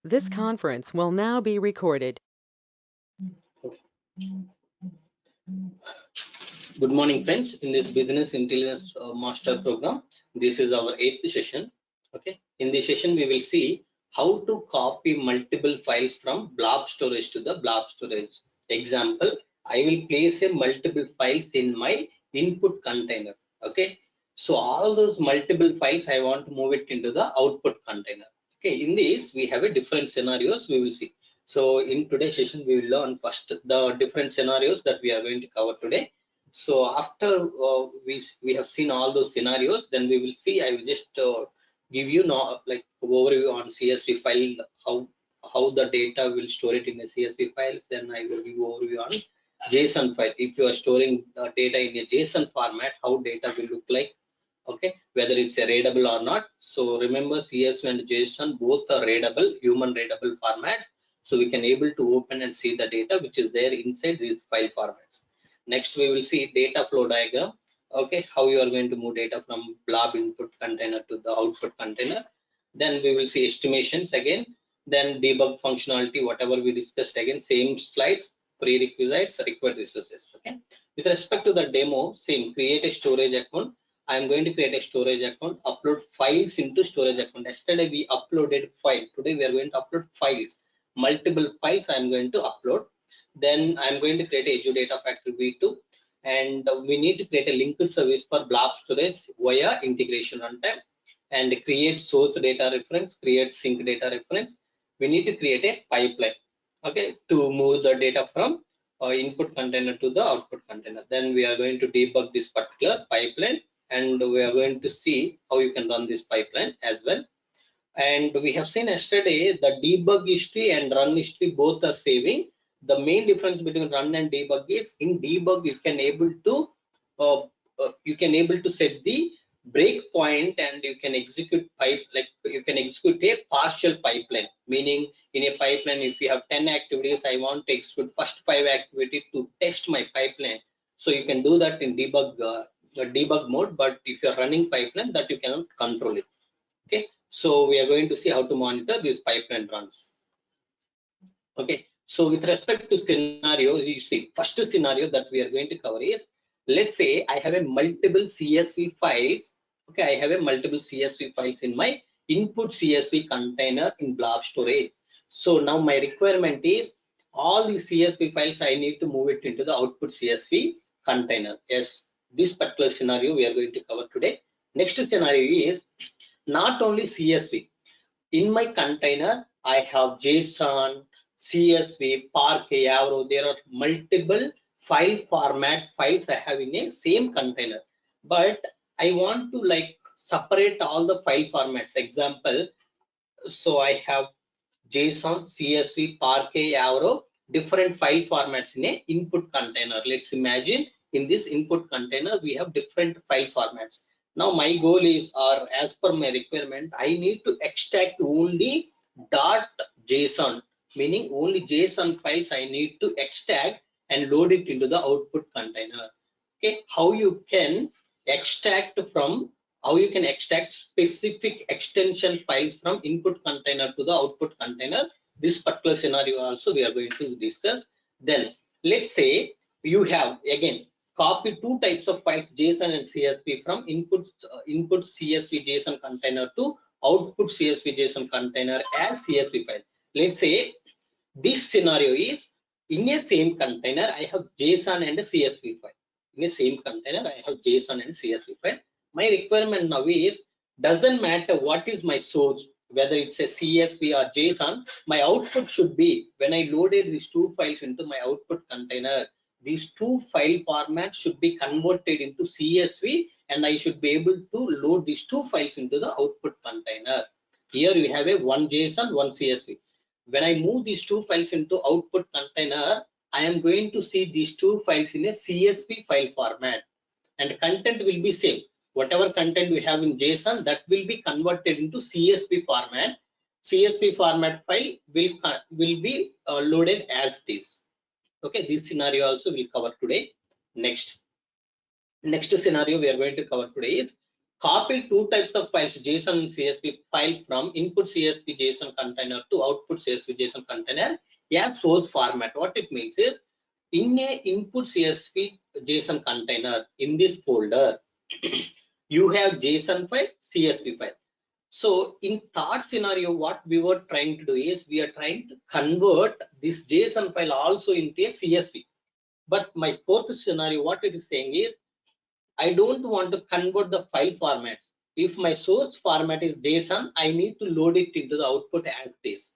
This conference will now be recorded. Okay. Good morning, friends. In this business intelligence master program, this is our 8th session. Okay. In this session, we will see how to copy multiple files from blob storage to the blob storage. Example, I will place a multiple files in my input container. Okay. So all those multiple files, I want to move it into the output container. Okay. In this, we have a different scenarios we will see. So in today's session, we will learn first the different scenarios that we are going to cover today. So after we have seen all those scenarios, then we will see. I will just give you now like overview on CSV file, how the data will store it in the CSV files. Then I will give you overview on JSON file. If you are storing data in a JSON format, how data will look like. Okay, whether it's a readable or not. So remember, CSV and JSON both are readable, human readable formats. So we can able to open and see the data which is there inside these file formats. Next, we will see data flow diagram. Okay, how you are going to move data from blob input container to the output container. Then we will see estimations again. Then debug functionality, whatever we discussed again, same slides, prerequisites, required resources. Okay, with respect to the demo, same, create a storage account. I am going to create a storage account, upload files into storage account. Yesterday we uploaded file. Today we are going to upload files. Multiple files I am going to upload. Then I'm going to create a Azure Data Factory V2, and we need to create a linked service for blob storage via integration runtime, and create source data reference, create sync data reference. We need to create a pipeline, okay, to move the data from input container to the output container. Then we are going to debug this particular pipeline, and we are going to see how you can run this pipeline as well. And we have seen yesterday the debug history and run history both are saving. The main difference between run and debug is in debug you can able to set the breakpoint, and you can execute you can execute a partial pipeline, meaning in a pipeline if you have 10 activities, I want to execute first 5 activities to test my pipeline. So you can do that in debug mode, but if you're running pipeline, that you cannot control it. Okay, so we are going to see how to monitor these pipeline runs. Okay, so with respect to scenario, you see first scenario that we are going to cover is, let's say I have a multiple CSV files. Okay, I have a multiple CSV files in my input CSV container in blob storage. So now my requirement is all the CSV files I need to move it into the output CSV container. Yes, this particular scenario we are going to cover today. Next scenario is not only CSV. In my container, I have JSON, CSV, Parquet, Avro. There are multiple file format files I have in a same container. But I want to like separate all the file formats. Example, so I have JSON, CSV, Parquet, Avro, different file formats in a input container. Let's imagine in this input container we have different file formats. Now my goal is, or as per my requirement, I need to extract only .json, meaning only JSON files I need to extract and load it into the output container. Okay, how you can extract specific extension files from input container to the output container. This particular scenario also we are going to discuss. Then let's say you have again copy two types of files, JSON and CSV, from input CSV JSON container to output CSV JSON container as CSV file. Let's say this scenario is in a same container I have JSON and a CSV file. In a same container I have JSON and CSV file. My requirement now is, doesn't matter what is my source, whether it's a CSV or JSON, my output should be, when I loaded these two files into my output container, these two file formats should be converted into CSV, and I should be able to load these two files into the output container. Here we have a one JSON, one CSV. When I move these two files into output container, I am going to see these two files in a CSV file format, and content will be same. Whatever content we have in JSON, that will be converted into CSV format. CSV format file will be loaded as this. Okay, this scenario also we'll cover today. Next scenario we are going to cover today is, copy two types of files, JSON and CSV file from input CSV JSON container to output CSV JSON container as source format. What it means is, in a input CSV JSON container, in this folder, you have JSON file, CSV file. So in third scenario, what we were trying to do is, we are trying to convert this JSON file also into a CSV. But my fourth scenario, what it is saying is, I don't want to convert the file formats. If my source format is JSON, I need to load it into the output as this.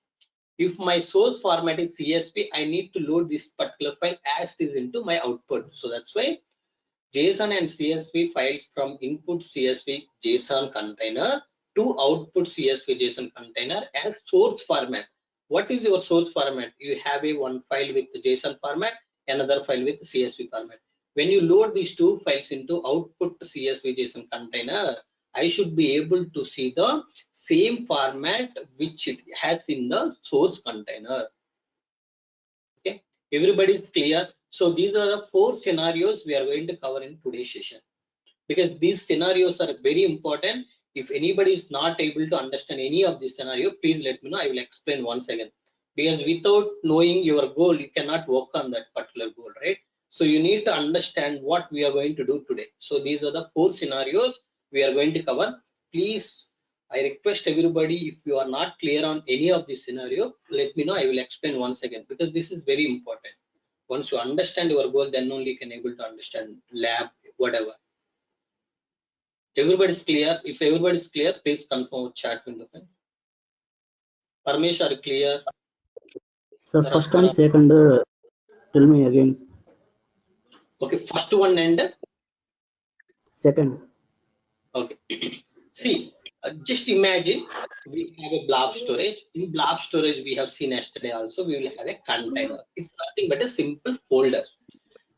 If my source format is CSV, I need to load this particular file as it is into my output. So that's why JSON and CSV files from input CSV JSON container to output CSV JSON container as source format. What is your source format? You have a one file with the JSON format, another file with CSV format. When you load these two files into output CSV JSON container, I should be able to see the same format which it has in the source container. Okay, everybody is clear? So these are the four scenarios we are going to cover in today's session, because these scenarios are very important. If anybody is not able to understand any of this scenario, please let me know. I will explain once again, because without knowing your goal, you cannot work on that particular goal, right? So you need to understand what we are going to do today. So these are the four scenarios we are going to cover. Please, I request everybody, if you are not clear on any of this scenario, let me know. I will explain once again, because this is very important. Once you understand your goal, then only you can able to understand lab, whatever. Everybody's clear? If everybody's clear, please confirm chat window. Parmesh, are you clear? So first and second, tell me again. Okay, first one and Second. okay. See, just imagine we have a blob storage. In blob storage, we have seen yesterday also, we will have a container. It's nothing but a simple folder.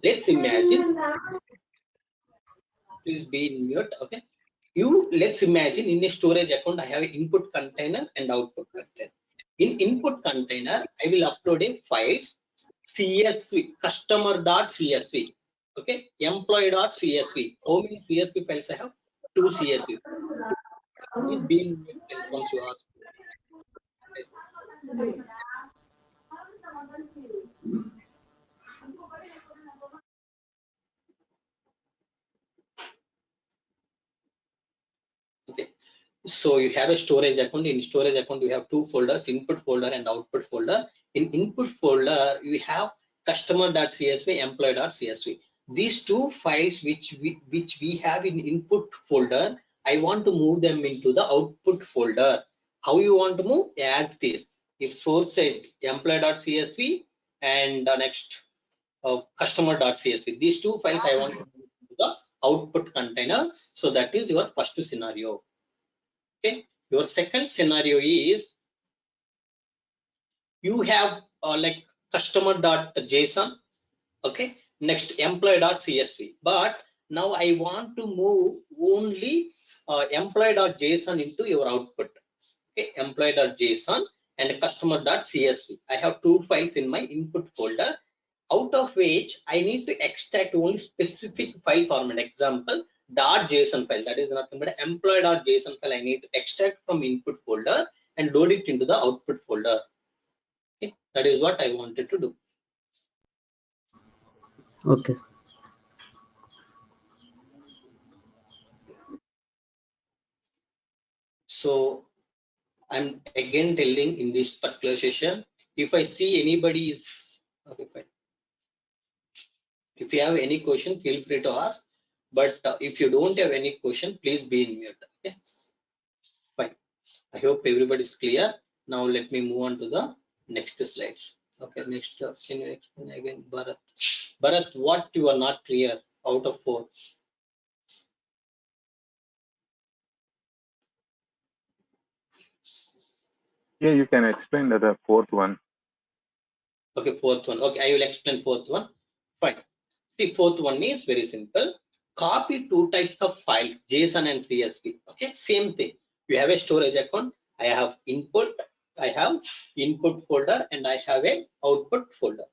Let's imagine, please be in mute, okay? Let's imagine in a storage account, I have an input container and output container. In input container, I will upload a files CSV, customer.csv, okay, employee.csv. How many CSV files I have? 2 CSV. Please be in mute once you ask. Okay. So you have a storage account. In storage account, you have two folders, input folder and output folder. In input folder, you have customer.csv, employee.csv. These two files which we have in input folder, I want to move them into the output folder. How you want to move? As it is. If source said employee.csv and next customer.csv. These two files I want to move to the output container. So that is your first scenario. Okay, your second scenario is, you have like customer.json, okay, next employee.csv, but now I want to move only employee.json into your output. Okay, employee.json and customer.csv. I have two files in my input folder, out of which I need to extract only specific file format. Example, .json file, that is nothing but employee.json file I need to extract from input folder and load it into the output folder. Okay, that is what I wanted to do. Okay. So I'm again telling in this particular session, if I see anybody is okay, fine. If you have any question, feel free to ask. But if you don't have any question, please be in mute. Okay, fine. I hope everybody is clear. Now let me move on to the next slides. Okay, next, can you explain again, Bharat? Bharat, what you are not clear out of 4? Yeah, you can explain the fourth one. Okay, fourth one. Okay, I will explain fourth one. Fine. See, fourth one is very simple. Copy two types of file, JSON and CSV. Okay, same thing. You have a storage account. I have input folder, and I have a output folder.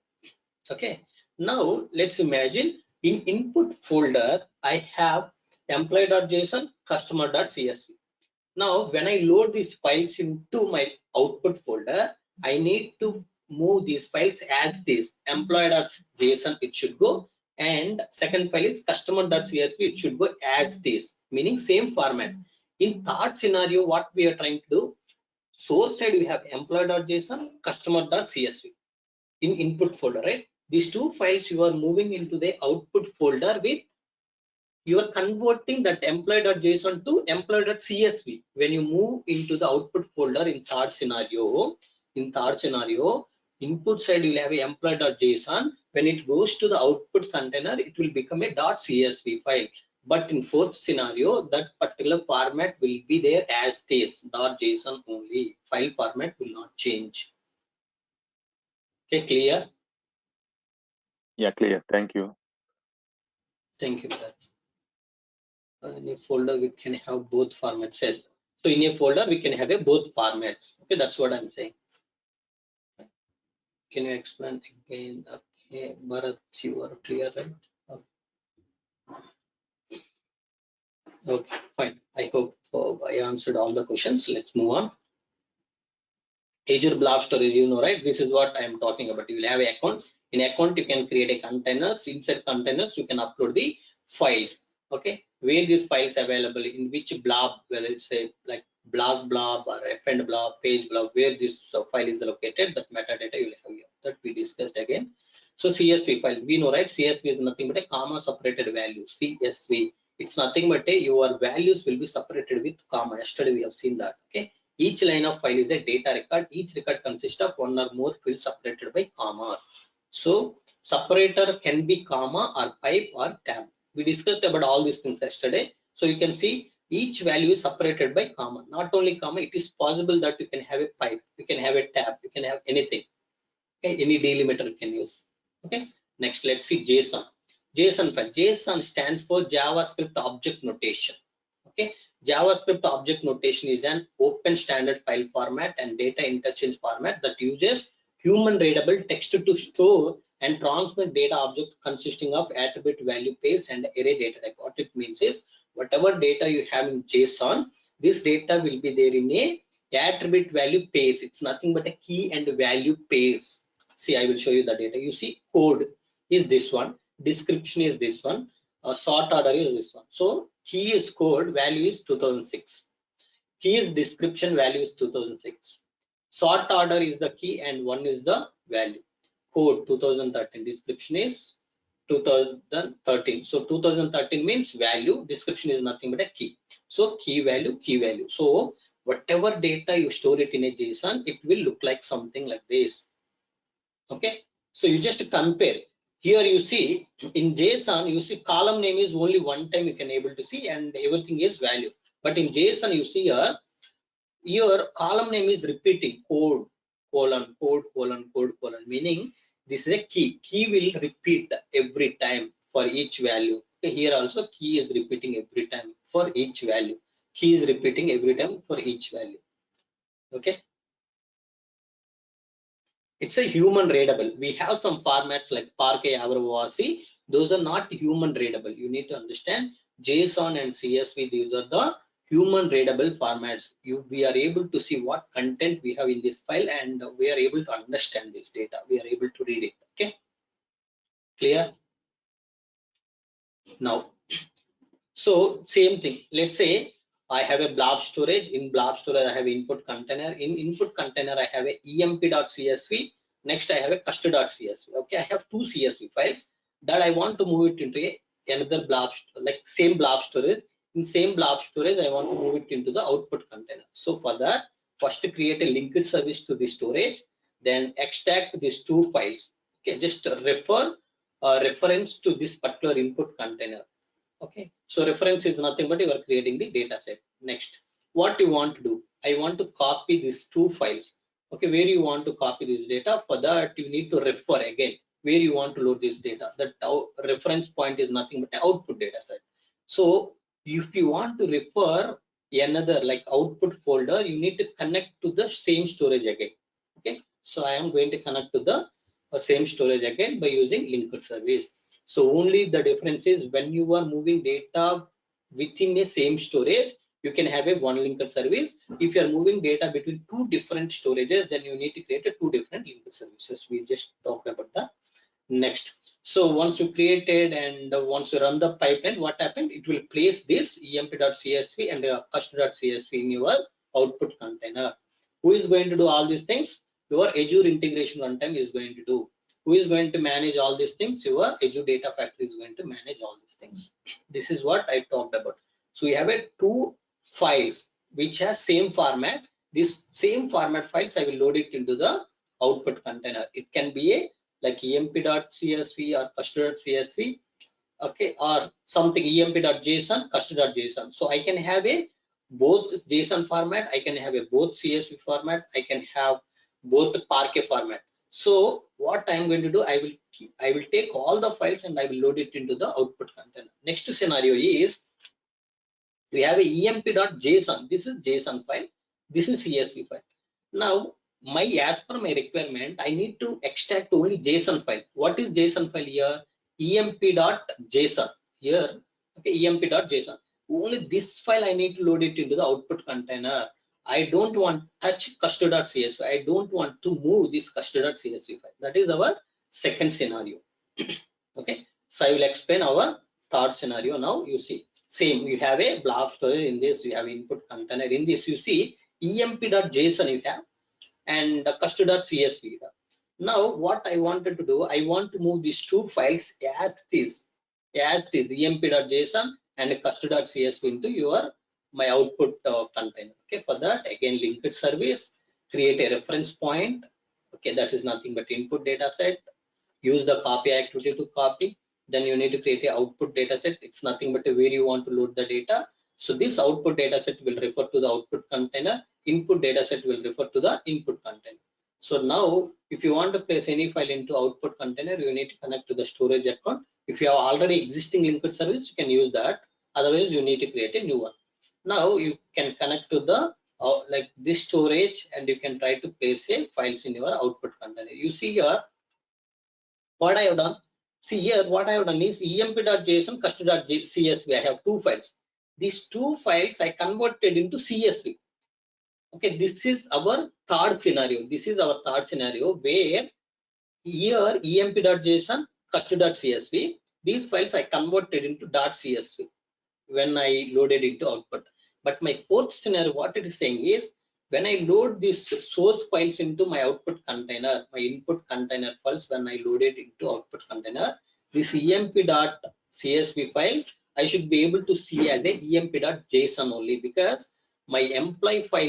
Okay. Now let's imagine in input folder I have employee.json, customer.csv. Now, when I load these files into my output folder, I need to move these files as it is. Employee.json, it should go, and second file is customer.csv, it should go as it is, meaning same format. In third scenario, what we are trying to do, source side we have employee.json, customer.csv in input folder, right? These two files you are moving into the output folder with, you are converting that employee.json to employee.csv. When you move into the output folder in third scenario, input side you will have a employee.json. When it goes to the output container, it will become a .csv file. But in fourth scenario, that particular format will be there as is, .json only. File format will not change. Okay, clear? Yeah, clear. Thank you. Thank you for that. In a folder we can have both formats. Yes. So in a folder we can have a both formats. Okay, that's what I'm saying. Can you explain again? Okay, Bharat, you are clear, right? Okay, fine. I hope I answered all the questions. Let's move on. Azure Blob Storage, you know, right? This is what I'm talking about. You will have an account. In account, you can create a containers. Inside containers, you can upload the files. Okay, where these files available, in which blob, whether it's a like blob or append blob, page blob, where this file is located, that metadata you will have here. That we discussed again. So CSV file, we know, right? CSV is nothing but a comma separated value. CSV, it's nothing but your values will be separated with comma. Yesterday we have seen that. Okay. Each line of file is a data record. Each record consists of one or more fields separated by comma. So separator can be comma or pipe or tab. We discussed about all these things yesterday. So you can see each value is separated by comma. Not only comma, it is possible that you can have a pipe, you can have a tab, you can have anything. Okay, any delimiter you can use. Okay. Next, let's see JSON. JSON file. JSON stands for JavaScript Object Notation. Okay. JavaScript Object Notation is an open standard file format and data interchange format that uses human readable text to store and transmit data object consisting of attribute value pairs and array data type. What it means is, whatever data you have in JSON, this data will be there in a attribute value pairs. It's nothing but a key and value pairs. See, I will show you the data. You see, code is this one, description is this one, sort order is this one. So key is code, value is 2006. Key is description, value is 2006. Sort order is the key and one is the value. Code 2013, description is 2013. So 2013 means value, description is nothing but a key. So key value, key value. So whatever data you store it in a JSON, it will look like something like this. Okay, so you just compare. Here you see in JSON, you see column name is only one time you can able to see and everything is value. But in JSON, you see here, your column name is repeating code, colon, code, colon, code, colon, meaning this is a key. Key will repeat every time for each value. Okay, here also key is repeating every time for each value. Key is repeating every time for each value. Okay. It's a human readable. We have some formats like Parquet, ORC. Those are not human readable. You need to understand JSON and CSV. These are the human readable formats. We are able to see what content we have in this file and we are able to understand this data. We are able to read it. Okay. Clear? Now, so same thing. Let's say I have a blob storage. In blob storage, I have input container. In input container, I have a emp.csv. Next, I have a custard.csv. Okay, I have two CSV files that I want to move it into another blob, like same blob storage. In same blob storage, I want to move it into the output container. So for that, first create a linked service to the storage, then extract these two files. Okay, just refer reference to this particular input container. Okay, so reference is nothing but you are creating the data set. Next, what you want to do, I want to copy these two files. Okay, where you want to copy this data, for that you need to refer again where you want to load this data. That reference point is nothing but output data set. So if you want to refer another like output folder, you need to connect to the same storage again. Okay, so I am going to connect to the same storage again by using linked service. So only the difference is when you are moving data within a same storage, you can have a one linked service. If you are moving data between two different storages, then you need to create a two different linked services. We just talked about the next. So once you created and once you run the pipeline, what happened? It will place this emp.csv and cust.csv in your output container. Who is going to do all these things? Your Azure integration runtime is going to do. Who is going to manage all these things? Your Azure Data Factory is going to manage all these things. This is what I talked about. So we have a two files which has same format. This same format files, I will load it into the output container. It can be a like emp.csv or cust.csv, okay, or something emp.json, cust.json. So I can have a both JSON format, I can have a both CSV format, I can have both Parquet format. So what I am going to do, I will take all the files and I will load it into the output container. Next scenario is we have a emp.json. This is JSON file, this is CSV file. Now as per my requirement, I need to extract only JSON file. What is JSON file here? emp.json here, okay, emp.json. Only this file I need to load it into the output container. I don't want touch cust.csv. I don't want to move this cust.csv file. That is our second scenario. Okay, so I will explain our third scenario now. You see, same, you have a blob storage. In this you have input container. In this you see emp.json you have and cust.csv. Now what I wanted to do, I want to move these two files as is emp.json and cust.csv into your my output container. Okay, for that again linked service, create a reference point. Okay, that is nothing but input data set. Use the copy activity to copy. Then you need to create a output data set. It's nothing but where you want to load the data. So this output data set will refer to the output container. Input data set will refer to the input container. So now if you want to place any file into output container, you need to connect to the storage account. If you have already existing linked service, you can use that. Otherwise you need to create a new one. Now you can connect to the like this storage and you can try to place a files in your output container. You see here what I have done. See here what I have done is emp.json, cust.csv. I have two files. These two files I converted into CSV. Okay, this is our third scenario. This is our third scenario where here emp.json, cust.csv, these files I converted into .csv when I loaded into output. But my fourth scenario, what it is saying is when I load these source files into my output container, my input container files, when I load it into output container, this emp.csv file I should be able to see as a emp.json only, because my employee file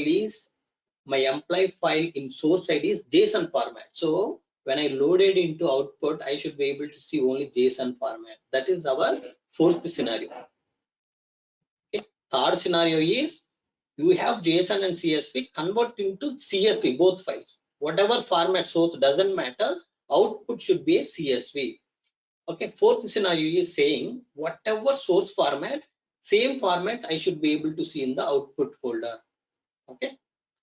in source ID is JSON format. So when I loaded into output, I should be able to see only JSON format. That is our fourth scenario. Okay. Third scenario is you have JSON and CSV, convert into CSV both files. Whatever format source doesn't matter, output should be a CSV. Okay. Fourth scenario is saying whatever source format, same format I should be able to see in the output folder. Okay.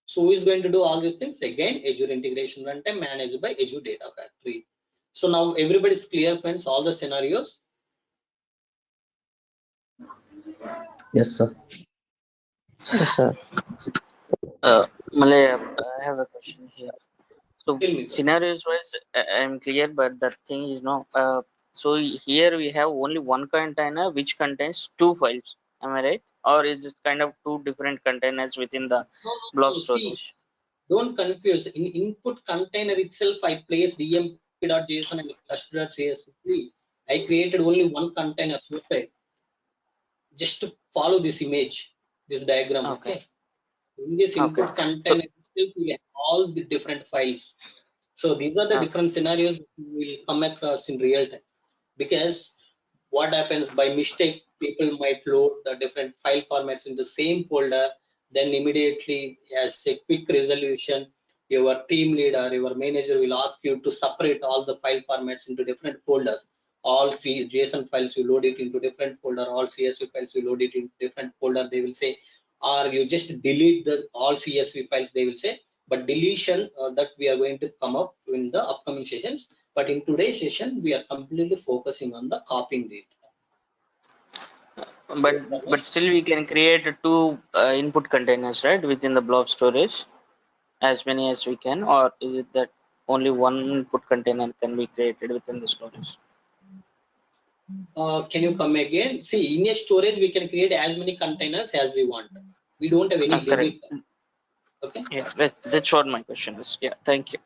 So who is going to do all these things? Again, Azure integration runtime managed by Azure Data Factory. So now everybody's clear, friends, all the scenarios. Yes, sir. Yes, sir. Malay, I have a question here. So scenarios wise, I'm clear, but the thing is no. So here we have only one container which contains two files. Am I right? Or is it kind of two different containers within the blob storage? Don't confuse. In input container itself, I placed the emp.json and cust.csv. I created only one container. So just to follow this image, this diagram. Okay. In this input container itself, we have all the different files. So these are the different scenarios we will come across in real time. Because what happens by mistake, people might load the different file formats in the same folder, then immediately as a quick resolution, your team leader, your manager will ask you to separate all the file formats into different folders. All JSON files you load it into different folder, all CSV files you load it into different folder, they will say, or you just delete the all CSV files, they will say. But deletion that we are going to come up in the upcoming sessions. But in today's session, we are completely focusing on the copying data. But still we can create two input containers, right, within the blob storage, as many as we can, or is it that only one input container can be created within the storage? Can you come again? See, in a storage we can create as many containers as we want. We don't have any Correct. limit. Okay. Yeah, that's what my question is. Yeah, thank you.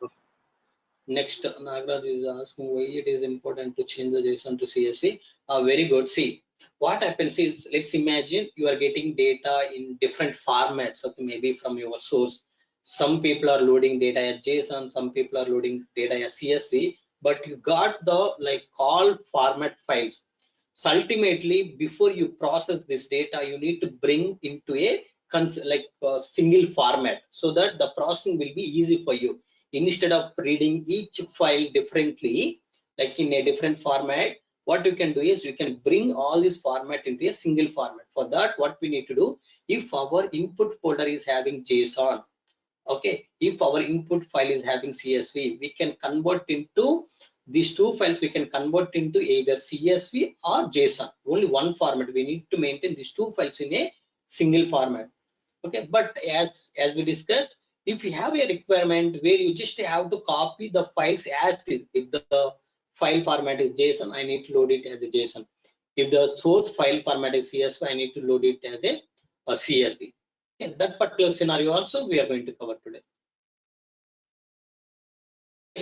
Next, Nagraj is asking why it is important to change the JSON to CSV. Very good. See, what happens is, let's imagine you are getting data in different formats. Okay, maybe from your source. Some people are loading data as JSON, some people are loading data as CSV, but you got the like all format files. So ultimately, before you process this data, you need to bring into a single format so that the processing will be easy for you. Instead of reading each file differently, like in a different format, what you can do is you can bring all this format into a single format. For that, what we need to do, if our input folder is having JSON, okay, if our input file is having CSV, we can convert into these two files, we can convert into either CSV or JSON. Only one format. We need to maintain these two files in a single format. Okay, but as we discussed, if you have a requirement where you just have to copy the files as is, if the file format is JSON, I need to load it as a JSON. If the source file format is CSV, I need to load it as a CSV. Okay, that particular scenario also we are going to cover today.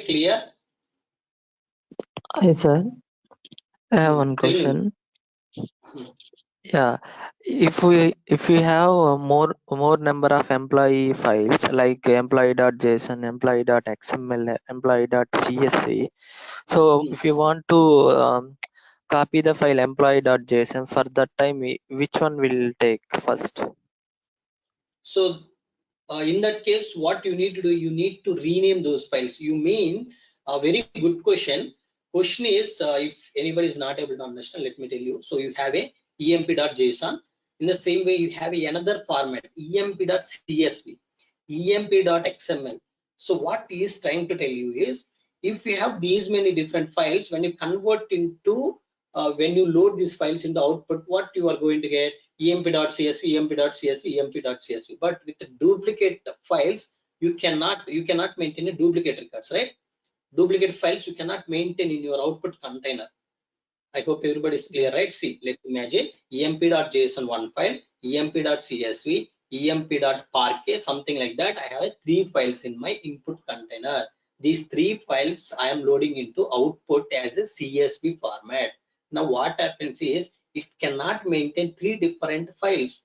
Clear? Hi, sir. I have one Tell me. question. Yeah, if we have more number of employee files like employee.json, employee.xml, employee.csv, so if you want to copy the file employee.json, for that time which one will take first? So in that case, what you need to do, you need to rename those files. You mean a very good question. Question is, if anybody is not able to understand, let me tell you. So you have a emp.json. In the same way, you have another format, emp.csv, emp.xml. So what he is trying to tell you is, if you have these many different files, when you convert into, when you load these files into output, what you are going to get? emp.csv, emp.csv, emp.csv. But with the duplicate files, you cannot maintain a duplicate records, right? Duplicate files you cannot maintain in your output container. I hope everybody is clear, right? See, let's imagine emp.json one file, emp.csv, emp.parquet, something like that. I have 3 files in my input container. These 3 files I am loading into output as a CSV format. Now what happens is it cannot maintain 3 different files.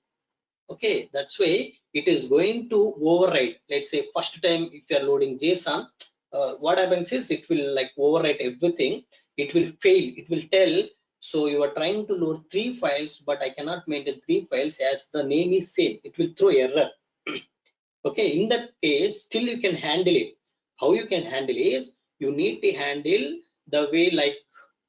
Okay, that's why it is going to overwrite. Let's say first time if you are loading JSON, what happens is it will like overwrite everything. It will fail. It will tell. So you are trying to load 3 files, but I cannot maintain 3 files as the name is same. It will throw error. Okay, in that case, still you can handle it. How you can handle is you need to handle the way like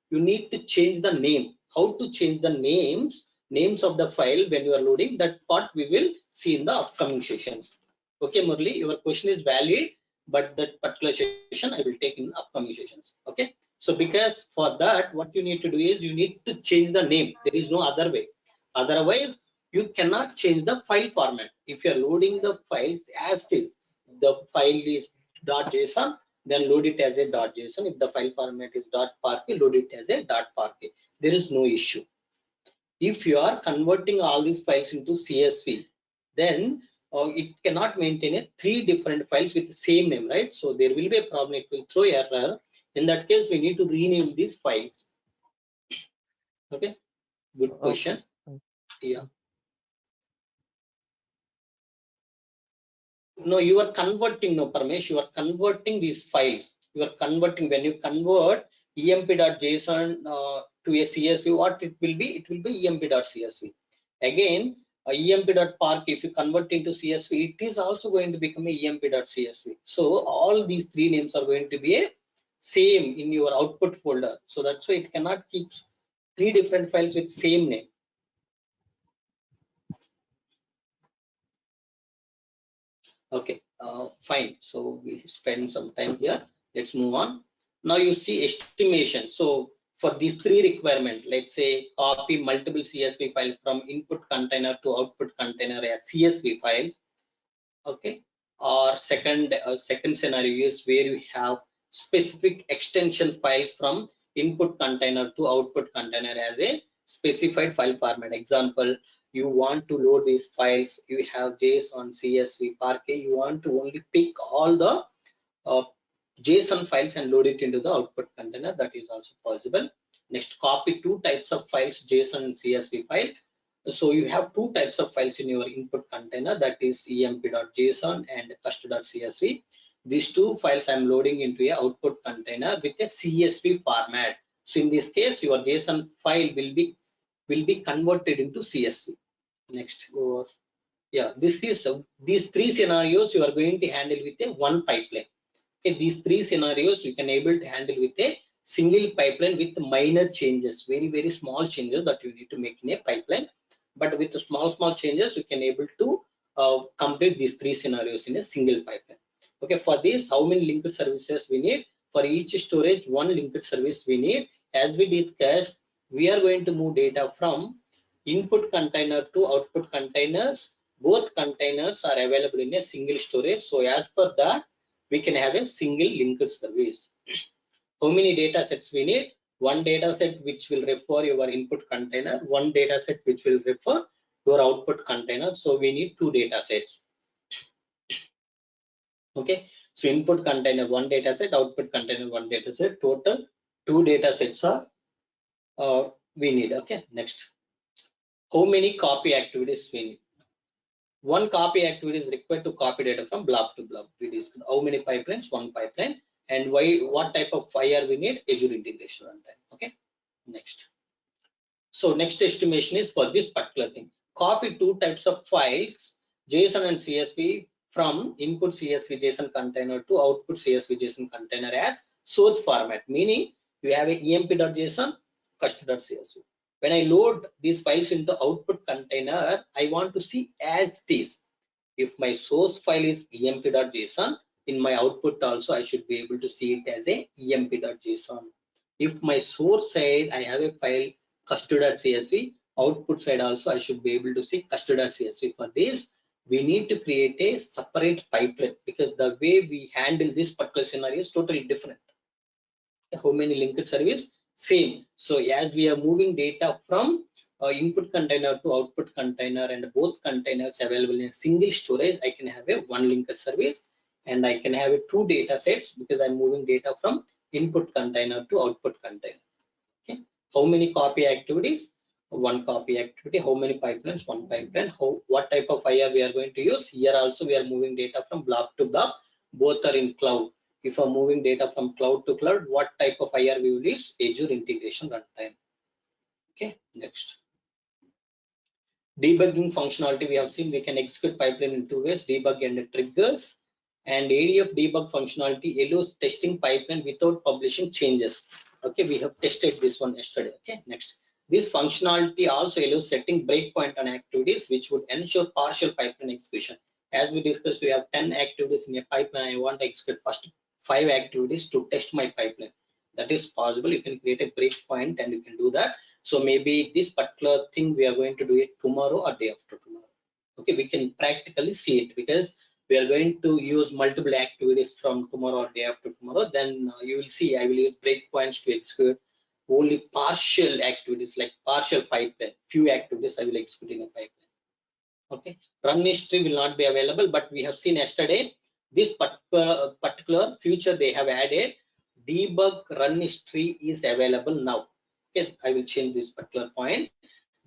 you need to change the name. How to change the names of the file when you are loading, that part we will see in the upcoming sessions. Okay, Murli, your question is valid, but that particular session I will take in upcoming sessions. Okay, so because for that what you need to do is you need to change the name. There is no other way. Otherwise you cannot change the file format. If you are loading the files as it is, the file is .json, then load it as a .json. If the file format is .parquet, load it as a .parquet. There is no issue. If you are converting all these files into CSV, then it cannot maintain a 3 different files with the same name, right? So there will be a problem. It will throw error. In that case, we need to rename these files. Okay, good question. Okay. Yeah. No, you are converting, no Parmesh, you are converting these files. You are converting, when you convert emp.json to a CSV, what it will be? It will be emp.csv. Again, emp.park, if you convert into CSV, it is also going to become a emp.csv. So all these 3 names are going to be a same in your output folder. So that's why it cannot keep 3 different files with same name. Okay, fine. So we spend some time here. Let's move on. Now you see estimation. So for these three requirements, let's say copy multiple CSV files from input container to output container as CSV files, okay, or second scenario is where you have specific extension files from input container to output container as a specified file format. Example, you want to load these files, you have JSON, CSV, Parquet, you want to only pick all the JSON files and load it into the output container. That is also possible. Next, copy two types of files, JSON and CSV file. So you have two types of files in your input container, that is emp.json and cust.csv. These two files I'm loading into a output container with a CSV format. So in this case, your JSON file will be converted into CSV. Next, yeah, these three scenarios you are going to handle with a one pipeline. Okay, these three scenarios you can able to handle with a single pipeline with minor changes, very small changes that you need to make in a pipeline. But with the small changes, you can able to complete these three scenarios in a single pipeline. Okay, for this, how many linked services we need? For each storage, one linked service we need. As we discussed, we are going to move data from input container to output containers. Both containers are available in a single storage. So as per that, we can have a single linked service. How many data sets we need? One data set which will refer your input container, one data set which will refer your output container. So we need two data sets. Okay, so input container one data set, output container one data set. Total two data sets are we need. Okay, next, how many copy activities we need? One copy activity is required to copy data from blob to blob. We discussed how many pipelines, one pipeline, and why, what type of fire we need, Azure integration runtime. Okay, next. So next estimation is for this particular thing. Copy two types of files, JSON and CSV, from input CSV JSON container to output CSV JSON container as source format, meaning you have a emp.json, cust.csv. When I load these files into output container, I want to see as this. If my source file is emp.json, in my output also I should be able to see it as a emp.json. If my source side I have a file cust.csv, output side also I should be able to see cust.csv. For this, we need to create a separate pipeline because the way we handle this particular scenario is totally different. How many linked service? Same. So as we are moving data from input container to output container and both containers available in single storage, I can have a one linked service and I can have a two data sets because I'm moving data from input container to output container. Okay, how many copy activities? One copy activity. How many pipelines? One pipeline. What type of IR we are going to use? Here also we are moving data from blob to blob. Both are in cloud. If I'm moving data from cloud to cloud, what type of IR we will use? Azure integration runtime. Okay, next. Debugging functionality we have seen, we can execute pipeline in two ways, debug and triggers. And ADF debug functionality allows testing pipeline without publishing changes. Okay, we have tested this one yesterday. Okay, next. This functionality also allows setting breakpoint on activities which would ensure partial pipeline execution. As we discussed, we have 10 activities in a pipeline. I want to execute first 5 activities to test my pipeline. That is possible. You can create a breakpoint and you can do that. So maybe this particular thing we are going to do it tomorrow or day after tomorrow. Okay, we can practically see it because we are going to use multiple activities from tomorrow or day after tomorrow. Then you will see I will use breakpoints to execute only partial activities like partial pipeline. Few activities I will execute in a pipeline. Okay, run history will not be available, but we have seen yesterday this particular feature they have added. Debug run history is available now. Okay, I will change this particular point.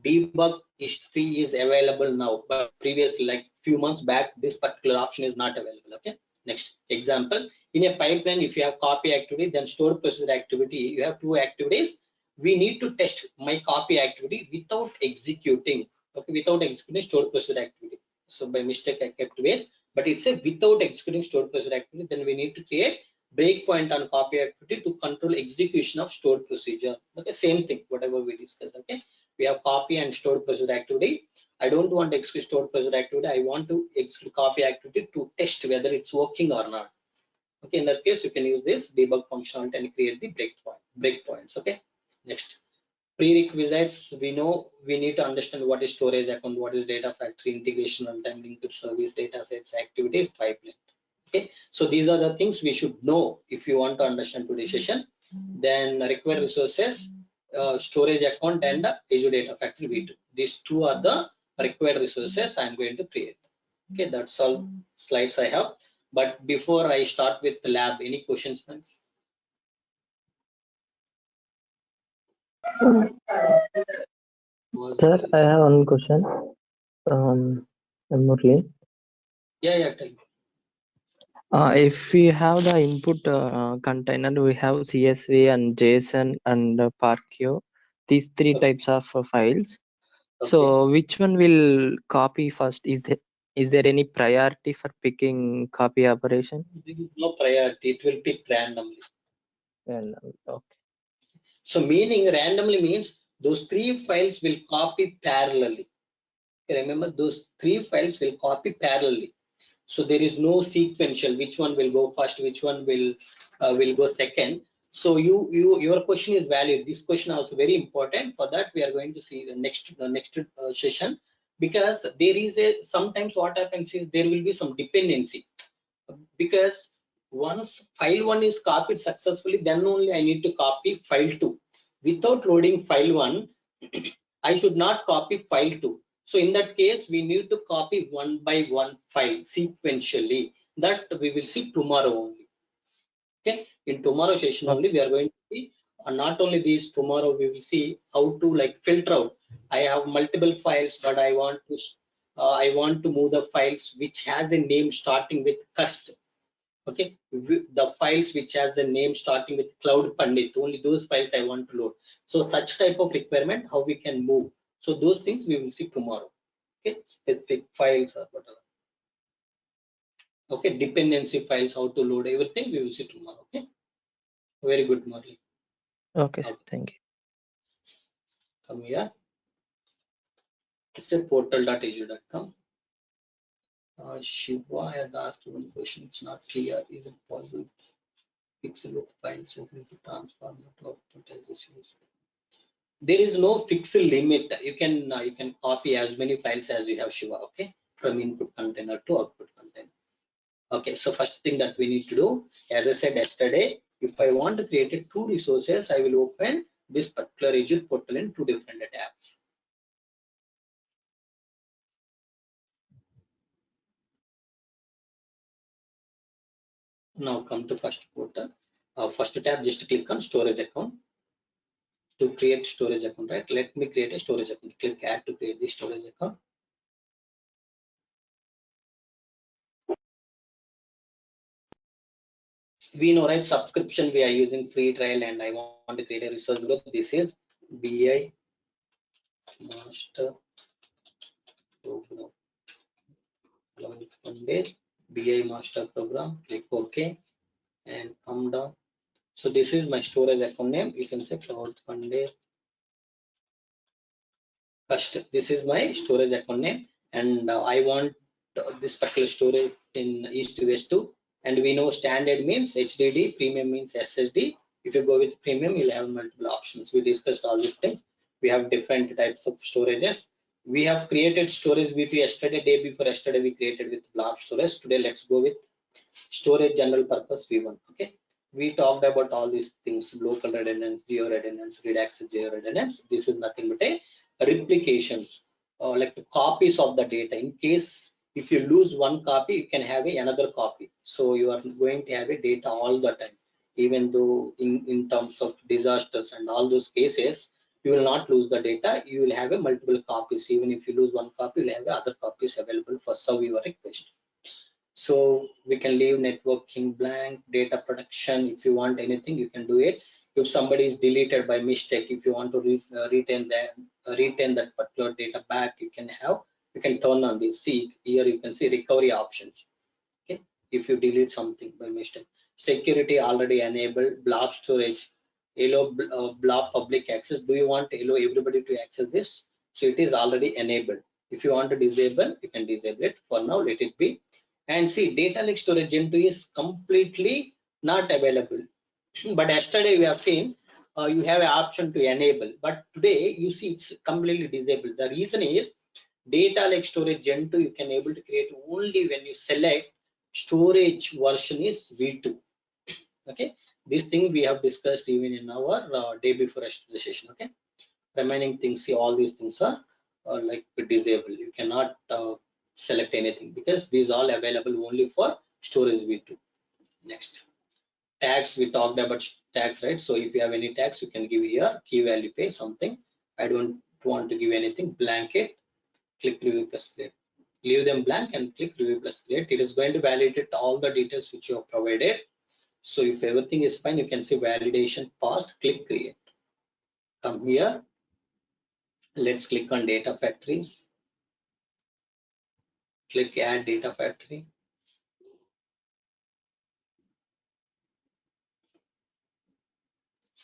Debug history is available now, but previously, like few months back, this particular option is not available. Okay, next example, in a pipeline, if you have copy activity, then stored procedure activity, you have two activities. We need to test my copy activity without executing. Okay, without executing stored procedure activity. So by mistake I kept with, but it's a without executing stored procedure activity. Then we need to create breakpoint on copy activity to control execution of stored procedure. Okay, same thing, whatever we discussed. Okay, we have copy and stored procedure activity. I don't want to execute stored procedure activity. I want to execute copy activity to test whether it's working or not. Okay, in that case, you can use this debug functionality and create the breakpoints. Okay, Next, prerequisites. We know we need to understand what is storage account, what is data factory, integration, runtime, linked service, data sets, activities, pipeline. Okay, so these are the things we should know if you want to understand today's session. Then required resources, storage account, and Azure Data Factory V2. These two are the required resources I'm going to create. Okay, that's all slides I have. But before I start with the lab, any questions, friends? Sir, I have one question. Murli. Yeah, tell me. If we have the input container, we have CSV and JSON and Parquet, these three types of files. Okay. So which one will copy first? Is there any priority for picking copy operation? There is no priority, it will pick randomly. Okay. So meaning randomly means those three files will copy parallelly. Remember, those three files will copy parallelly. So there is no sequential, which one will go first, which one will go second. So your question is valid. This question also very important. For that, we are going to see the next session, because there is a sometimes what happens is there will be some dependency, because once file 1 is copied successfully, then only I need to copy file 2. Without loading file 1, I should not copy file 2. So in that case, we need to copy one by one file sequentially. That we will see tomorrow only. Okay, in tomorrow session only we are going to see, not only these, tomorrow we will see how to like filter out. I have multiple files, but I want to move the files which has a name starting with cust. Okay, the files which has a name starting with Cloud Pandit, only those files I want to load. So such type of requirement, how we can move. So those things we will see tomorrow. Okay, specific files or whatever. Okay, dependency files, how to load everything, we will see tomorrow. Okay, very good, Murli. Okay, sir. Thank you. Come here. It's a portal.azure.com. Shiva has asked one question. It's not clear. Is it possible pixel with files to transform to output as this is? There is no fixed limit. You can copy as many files as you have, Shiva. Okay, from input container to output container. Okay, so first thing that we need to do, as I said yesterday, if I want to create two resources, I will open this particular Azure portal in two different tabs. Now come to first portal. First tab, just click on storage account to create storage account, right? Let me create a storage account. Click add to create the storage account. We know, right, subscription we are using free trial, and I want to create a resource group. This is BI master program. BI master program. Click OK and come down. So this is my storage account name. You can say Cloud Monday. First, this is my storage account name, and I want this particular storage in East to West 2. And we know standard means HDD, premium means SSD. If you go with premium, you'll have multiple options. We discussed all these things. We have different types of storages. We have created storage V2 yesterday, day before yesterday we created with blob storage. Today let's go with storage general purpose V1. Okay, we talked about all these things: local redundance, geo redundance, read access geo redundance. This is nothing but a replications, like the copies of the data. In case if you lose one copy, you can have another copy. So you are going to have a data all the time, even though in terms of disasters and all those cases, you will not lose the data. You will have a multiple copies. Even if you lose one copy, you will have other copies available for serve your request. So we can leave networking blank, data protection. If you want anything, you can do it. If somebody is deleted by mistake, if you want to retain that particular data back, you can turn on this. See here, you can see recovery options. Okay, if you delete something by mistake. Security already enabled. Blob storage, allow blob public access. Do you want to allow everybody to access this? So it is already enabled. If you want to disable, you can disable it. For now, let it be. And see, data lake storage Gen 2 is completely not available. But yesterday we have seen you have an option to enable, but today you see it's completely disabled. The reason is data lake storage Gen 2 you can able to create only when you select storage version is V2. Okay, this thing we have discussed even in our day before yesterday session. Okay, remaining things, see, all these things are like disabled. You cannot select anything because these all available only for storage V2. Next, tags, we talked about tags, right? So if you have any tags, you can give here key value pay something. I don't want to give anything. Blanket, click review plus create. Leave them blank and click review plus create. It is going to validate all the details which you have provided. So if everything is fine, you can see validation passed, click create. Come here, let's click on data factories, click add data factory.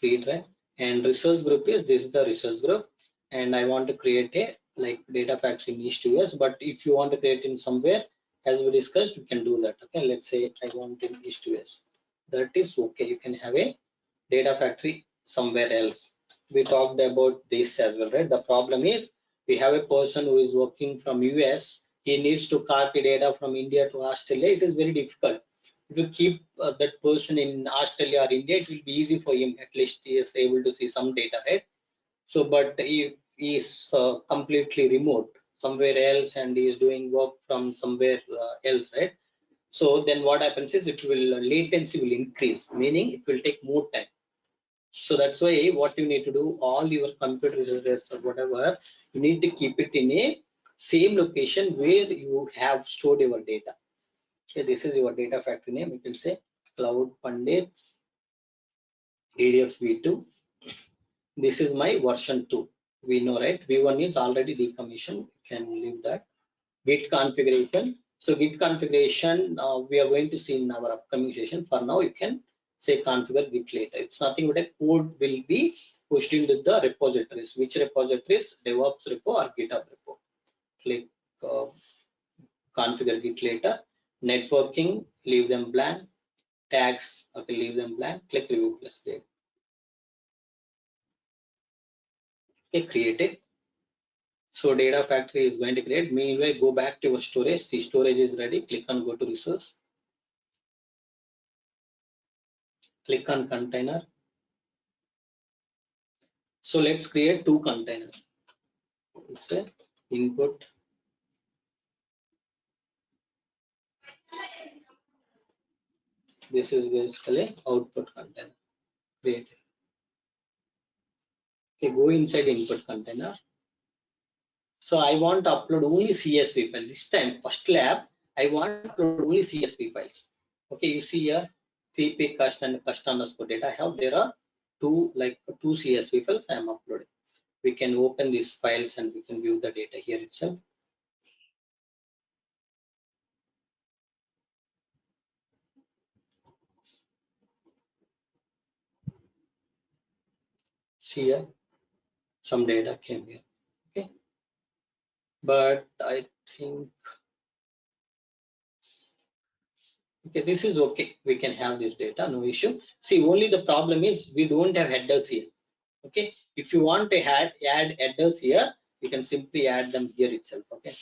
Free drive, and resource group is this is the resource group, and I want to create a like data factory niche to us, but if you want to create in somewhere as we discussed, you can do that. Okay, let's say I want in east to west, that is okay. You can have a data factory somewhere else. We talked about this as well, right? The problem is we have a person who is working from US, he needs to copy data from India to Australia. It is very difficult. If you keep that person in Australia or India, it will be easy for him. At least he is able to see some data, right? So, but if he is completely remote somewhere else and he is doing work from somewhere else, right? So then what happens is it will latency will increase, meaning it will take more time. So that's why what you need to do, all your computer resources or whatever, you need to keep it in a same location where you have stored your data. Okay, this is your data factory name. You can say Cloud Pandit ADF V2. This is my version 2. We know, right? V1 is already decommissioned. You can leave that. Git configuration. So Git configuration, we are going to see in our upcoming session. For now, you can say configure Git later. It's nothing but a code will be pushed into the repositories. Which repositories? DevOps repo or GitHub repo. Click configure Git later. Networking, leave them blank. Tags, okay, leave them blank. Click review plus create. Okay, create it. So data factory is going to create. Meanwhile, go back to your storage. See, storage is ready. Click on go to resource. Click on container. So let's create two containers. It's a input. This is basically output container. Create. Okay, go inside input container. So I want to upload only CSV file. This time, first lab, I want to upload only CSV files. Okay, you see here, CP cust and cust underscore data. I have there are two CSV files I am uploading. We can open these files and we can view the data here itself. See here, some data came here. Okay, but I think okay, this is okay. We can have this data, no issue. See, only the problem is we don't have headers here. Okay, if you want to add headers here, you can simply add them here itself. Okay,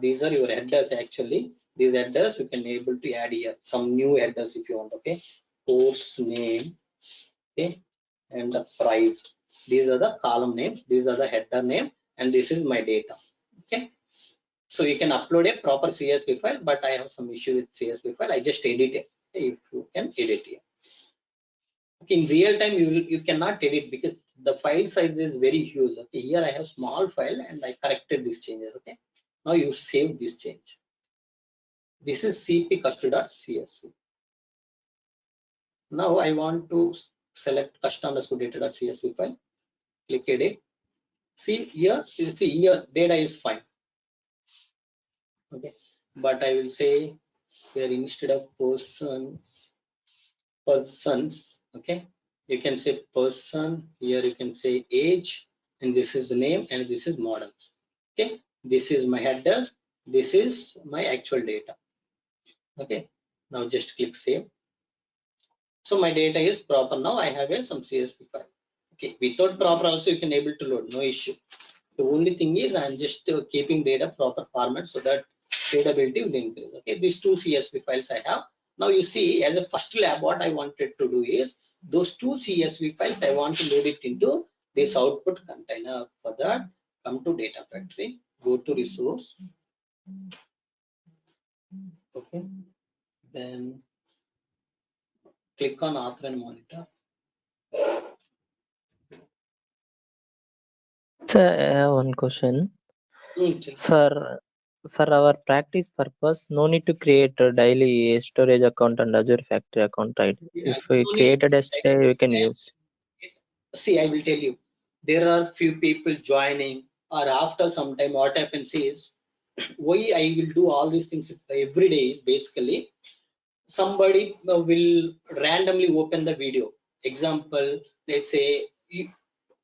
these are your headers actually. These headers you can able to add here some new headers if you want. Okay, course name, okay, and the price. These are the column names. These are the header name, and this is my data. Okay. So you can upload a proper CSV file, but I have some issue with CSV file. I just edit it. Okay, if you can edit here. Okay, in real time you cannot edit because the file size is very huge. Okay, here I have small file and I corrected these changes. Okay, now you save this change. This is cp_cust.csv. Now I want to select custom_data.csv file. Click edit. See here, data is fine. Okay, but I will say here instead of persons, okay, you can say person. Here you can say age, and this is the name, and this is models. Okay, this is my headers, this is my actual data. Okay, now just click save. So my data is proper. Now I have some CSV file. Okay, without proper also you can able to load, no issue. The only thing is I'm just keeping data proper format so that readability will increase. Okay, these two CSV files I have. Now you see, as a first lab, what I wanted to do is those two CSV files I want to load it into this output container. For that, come to Data Factory, go to Resource. Okay, then click on Author and Monitor. So I have one question. Okay. For our practice purpose, no need to create a daily storage account and Azure Factory account, right? Yeah, If we no need. created yesterday, we can use. See, I will tell you, there are few people joining, or after some time, what happens is, why I will do all these things every day is basically somebody will randomly open the video. Example, let's say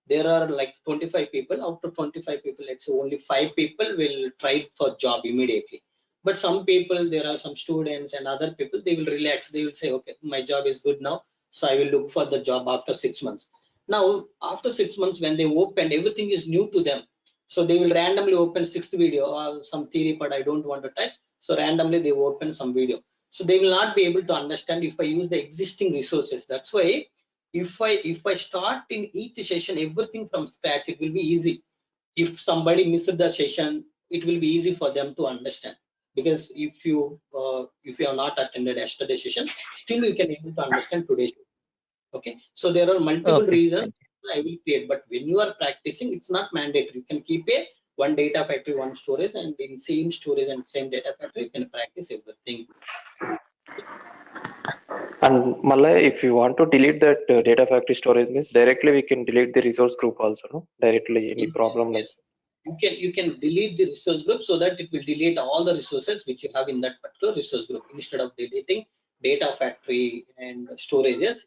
there are like 25 people. Out of 25 people, let's say only 5 people will try for job immediately. But some people, there are some students and other people, they will relax. They will say, okay, my job is good now, so I will look for the job after 6 months. Now, after 6 months, when they open, everything is new to them. So they will randomly open 6th video or some theory, but I don't want to touch. So randomly they open some video. So they will not be able to understand if I use the existing resources. That's why if I start in each session everything from scratch, it will be easy. If somebody missed the session, it will be easy for them to understand. Because if you have not attended yesterday's session, still you can able to understand today's. Okay, so there are multiple Okay, sir, reasons thank you. I will create, but when you are practicing, it's not mandatory. You can keep a one data factory, one storage, and in same storage and same data factory, you can practice everything. And Malla, if you want to delete that data factory storage means directly we can delete the resource group also, no? Directly any Yes, problem like yes. You can delete the resource group so that it will delete all the resources which you have in that particular resource group. Instead of deleting data factory and storages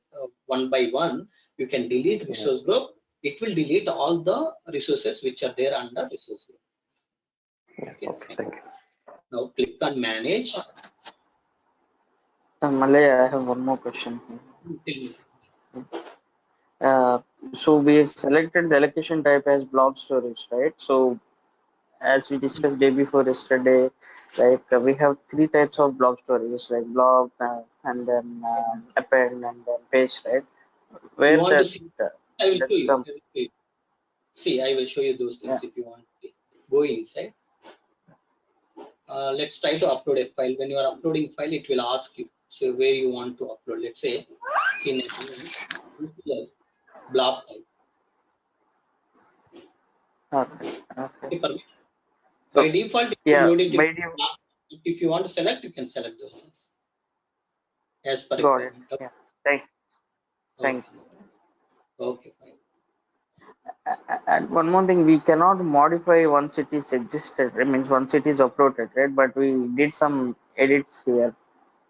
one by one, you can delete resource group. It will delete all the resources which are there under resource group. Okay, okay, fine. thank you. Now click on manage. Malay, I have one more question here. So we selected the allocation type as blob storage, right? So as we discussed day before yesterday, like we have three types of blob storage, like blob and then append and then page, right? You Where want to that see? I will show does you. come? I will show you. See, I will show you those Yeah, things if you want. Go inside. Let's try to upload a file. When you are uploading file, it will ask you so where you want to upload. Let's say in a blob type. okay, okay. Okay, So by default, it will yeah, load it in by the blob. If you want to select, you can select those things as per got it. requirement. Okay, Yeah, thank you. okay, fine. And one more thing, we cannot modify once it is existed. It means once it is uploaded, right? But we did some edits here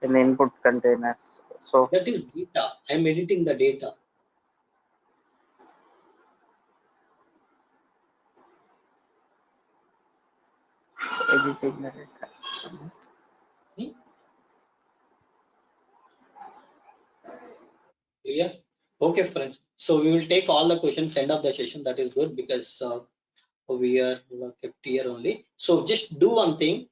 in the input container. So That is data. I'm editing the data. editing the data. Hmm? Clear? Okay, friends. So we will take all the questions end of the session. That is good because we are kept here only. So just do one thing.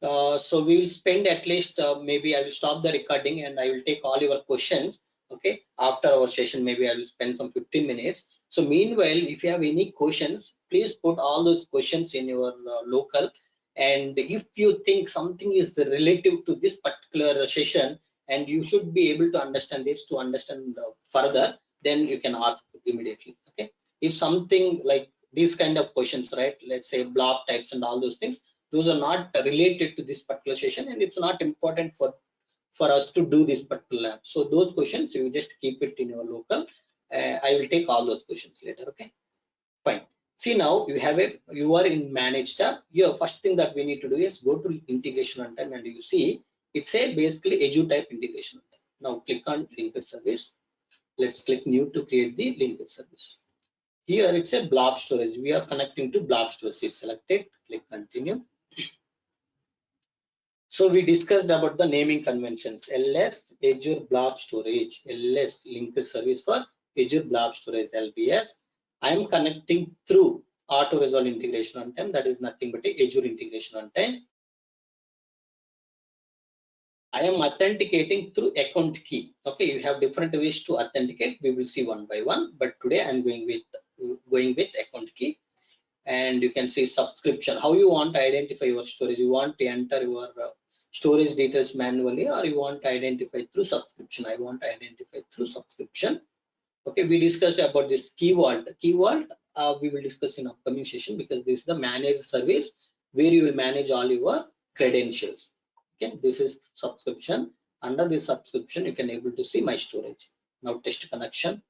So we will spend at least maybe I will stop the recording and I will take all your questions. Okay, after our session, maybe I will spend some 15 minutes. So meanwhile, if you have any questions, please put all those questions in your local. And if you think something is relative to this particular session and you should be able to understand this to understand further, then you can ask immediately. Okay, if something like these kind of questions, right, let's say blob types and all those things, those are not related to this particular session and it's not important for us to do this particular lab. So those questions you just keep it in your local. I will take all those questions later. Okay, fine. See, now you are in manage tab. Here first thing that we need to do is go to integration runtime and you see it's a basically Azure type integration runtime. Now click on linked service. Let's click new to create the linked service. Here it's a blob storage. We are connecting to blob storage. Is selected. Click continue. So we discussed about the naming conventions. LS Azure Blob Storage. LS linked service for Azure Blob Storage LBS. I am connecting through auto resolve integration runtime. That is nothing but a Azure integration runtime. I am authenticating through account key. Okay, you have different ways to authenticate. We will see one by one, but today I'm going with account key. And you can see subscription. How you want to identify your storage? You want to enter your storage details manually, or you want to identify through subscription? I want to identify through subscription. Okay, we discussed about this key vault. Key vault we will discuss in upcoming session, because this is the managed service where you will manage all your credentials. Okay, this is subscription. Under this subscription, you can able to see my storage. Now test connection.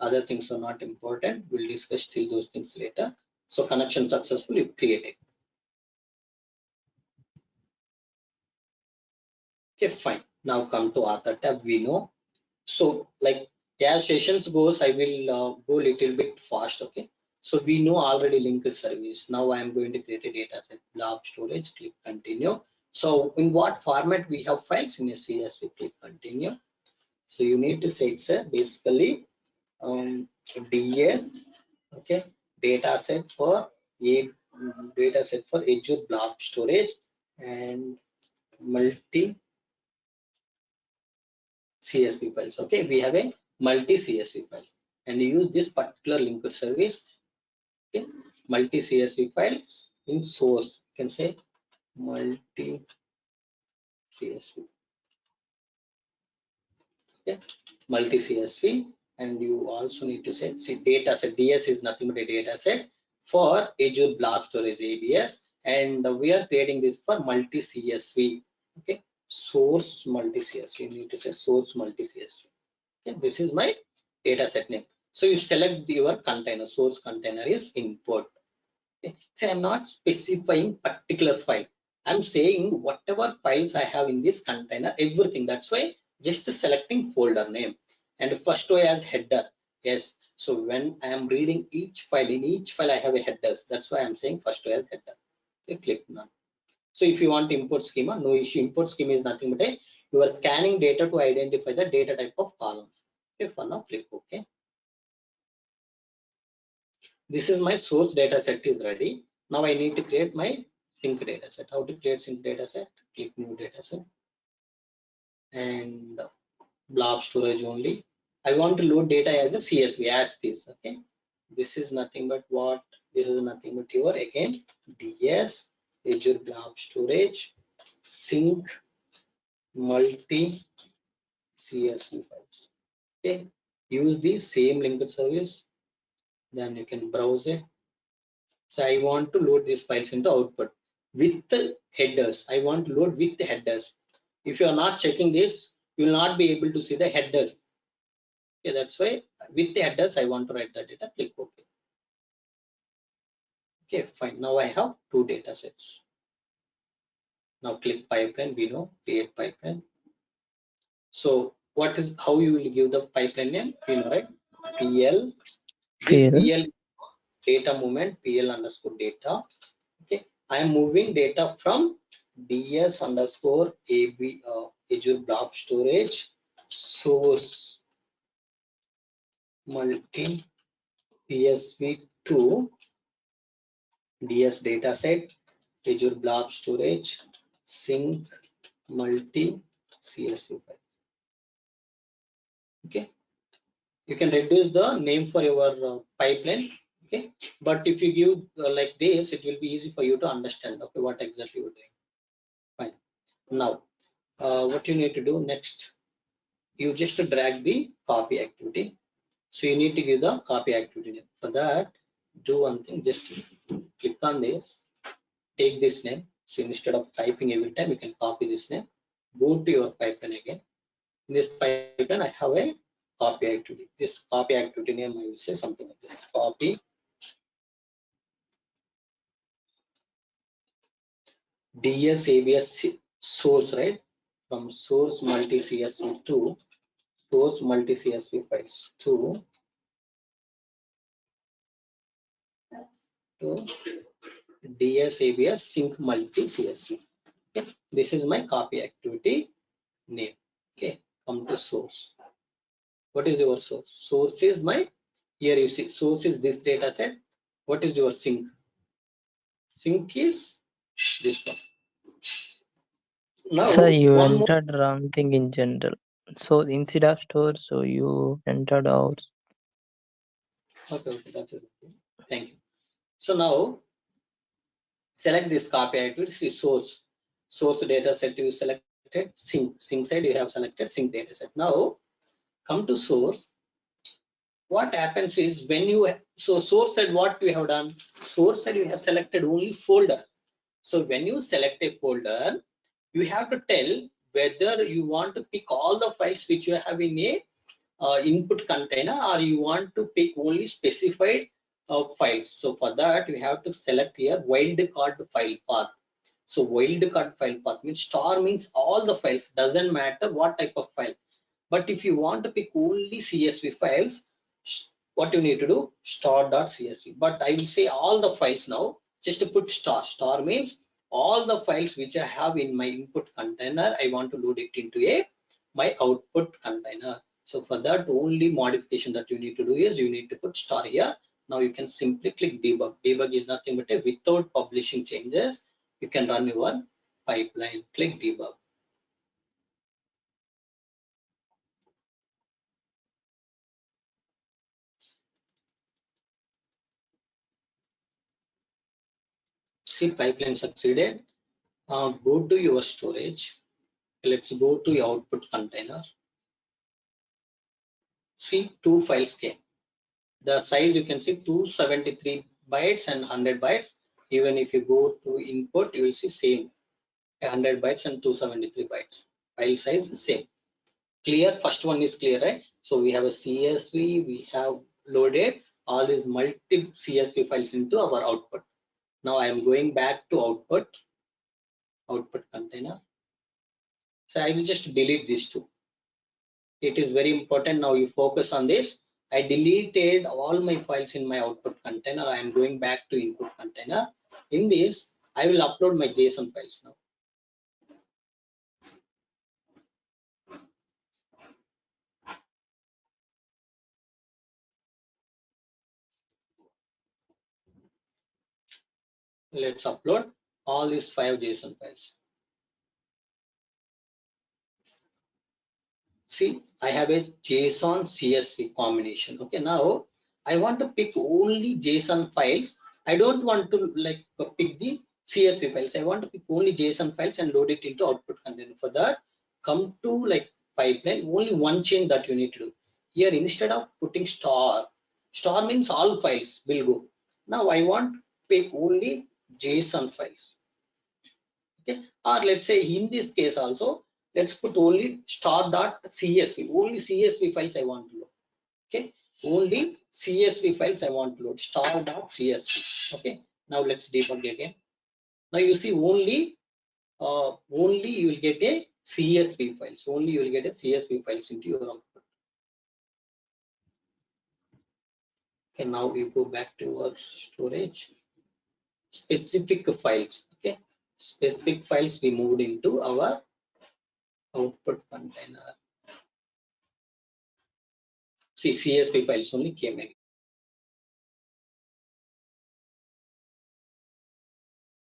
Other things are not important. We'll discuss till those things later. So connection successfully created. Okay, fine. Now come to author tab. We know. So like as sessions goes, I will go little bit fast. Okay. So we know already linked service. Now I am going to create a data set, blob storage. Click continue. So in what format we have files? In a CSV. Click continue. So you need to say it's basically DS. Okay, data set for Azure Blob Storage and multi CSV files. Okay, we have a multi CSV file, and you use this particular linker service. Okay, multi CSV files in source. You can say multi CSV. Okay, multi CSV, and you also need to say data set. DS is nothing but a data set for Azure Blob Storage ABS, and we are creating this for multi CSV. Okay, source multi CSV. You need to say source multi CSV. Okay, this is my data set name. So you select your container. Source container is import. Okay. So I'm not specifying particular file. I'm saying whatever files I have in this container, everything. That's why just selecting folder name, and first row as header. Yes. So when I am reading each file, in each file I have a headers. That's why I'm saying first row as header. Okay, click none. So if you want to import schema, no issue. Import schema is nothing but you are scanning data to identify the data type of columns. Okay, for now click OK. This is my source data set is ready. Now I need to create my sync data set. How to create sync data set? Click new data set and blob storage only. I want to load data as a CSV as this. Okay, this is nothing but what? This is nothing but your again DS Azure blob storage sync multi CSV files. Okay, use the same linked service, then you can browse it. So I want to load these files into output with the headers. I want to load with the headers. If you are not checking this, you will not be able to see the headers. Okay, that's why with the headers I want to write the data. Click OK. Okay, fine. Now I have two data sets. Now click pipeline. We know create pipeline. So what is how you will give the pipeline name? We know, right? PL. This PL data movement PL underscore data. Okay, I am moving data from DS underscore AB Azure blob storage source multi CSV to DS dataset Azure blob storage sync multi CSV file. Okay, you can reduce the name for your pipeline. Okay, but if you give like this, it will be easy for you to understand. Okay, what exactly you're doing. Fine. Now, what you need to do next? You just drag the copy activity. So you need to give the copy activity name. For that, do one thing, just click on this, take this name. So instead of typing every time, you can copy this name, go to your pipeline again. In this pipeline, I have a copy activity. This copy activity name, I will say something like this, copy DS ABS source, right? From source multi CSV to source multi CSV files to DS ABS sync multi CSV. Okay, this is my copy activity name. Okay, come to source. What is your source? Source is my, here you see source is this data set. What is your sink? Sink is this one. Now Sir, you one more. entered wrong thing in general. So instead of store, so you entered out. Okay, that is okay. Thank you. So now select this copy activity. See source. Source data set you selected. Sink side you have selected sink data set. Now come to source. What happens is when you so source side, what we have done? Source side you have selected only folder. So when you select a folder, you have to tell whether you want to pick all the files which you have in a input container, or you want to pick only specified files. So for that you have to select here wildcard file path. So wildcard file path means star means all the files, doesn't matter what type of file. But if you want to pick only CSV files, what you need to do, star.csv. But I will say all the files now, just to put star. Star means all the files which I have in my input container, I want to load it into a my output container. So for that, only modification that you need to do is you need to put star here. Now you can simply click debug. Debug is nothing but a without publishing changes, you can run your pipeline. Click debug. See, pipeline succeeded. Go to your storage. Let's go to your output container. See, two files came. The size you can see 273 bytes and 100 bytes. Even if you go to input, you will see same 100 bytes and 273 bytes. File size is same. Clear. First one is clear, right? So we have a CSV. We have loaded all these multi CSV files into our output. Now I am going back to output container. So I will just delete these two. It is very important. Now you focus on this. I deleted all my files in my output container. I am going back to input container. In this, I will upload my JSON files now. Let's upload all these 5 JSON files. See, I have a JSON CSV combination. Okay, now I want to pick only JSON files. I don't want to like pick the CSV files. I want to pick only JSON files and load it into output container. For that, come to like pipeline. Only one change that you need to do. Here, instead of putting star means all files will go. Now I want to pick only JSON files. Okay, or let's say in this case also, let's put only star.csv. Only CSV files I want to load. Okay, only CSV files I want to load. Star.csv. Okay, now let's debug again. Now you see only you will get a CSV files. Only you will get a CSV files into your output. Okay, now we go back to our storage. Specific files. Okay, specific files we moved into our output container. See, CSV files only came again.